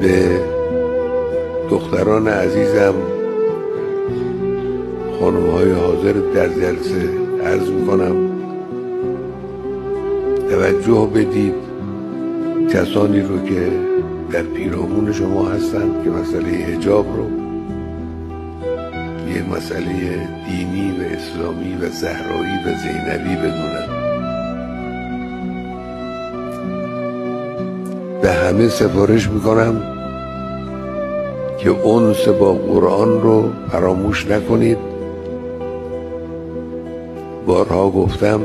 به دختران عزیزم، خانم‌های حاضر در جلسه عرض می‌کنم توجه بدید کسانی رو که در پیرامون شما هستند که مسئله حجاب رو یه مسئله دینی و اسلامی و زهرایی و زینبی بدونن. به همه سفارش میکنم که انس با قرآن رو فراموش نکنید. بارها گفتم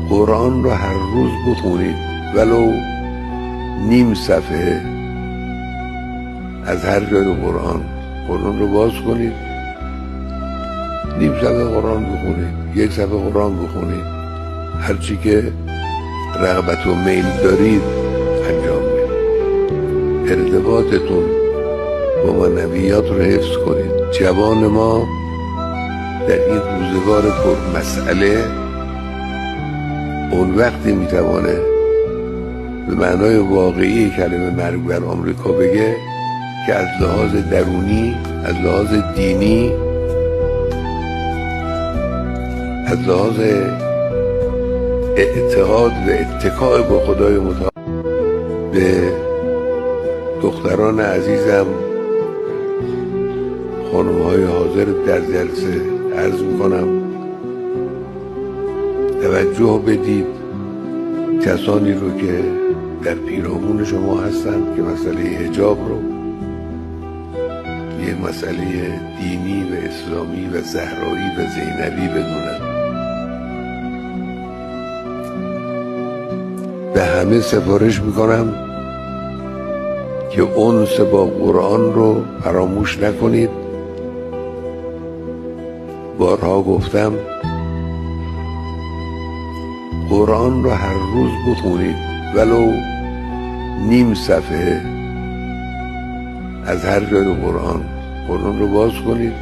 قرآن رو هر روز بخونید، ولو نیم صفحه از هر جای قرآن رو باز کنید، نیم صفحه قرآن بخونید، یک صفحه قرآن بخونید، هرچی که رغبت و میل دارید انجام بدید. ارتباطتون با معنویات رو حفظ کنید. جوان ما در این روزگار پر مسئله اون وقتی میتوانه به معنای واقعی کلمه مرگ بر آمریکا بگه که از لحاظ درونی، از لحاظ دینی، از لحاظ اعتقاد و اتکاء با خدای متعال. به دختران عزیزم، خانم‌های حاضر در جلسه عرض میکنم توجه بدید کسانی رو که در پیرامون شما هستند که مسئله حجاب رو یه مسئله دینی و اسلامی و زهرایی و زینبی بدونن. به همه سفارش میکنم که انس با قرآن رو فراموش نکنید. بارها گفتم قرآن رو هر روز بخونید، ولو نیم صفحه از هر جای قرآن رو باز کنید،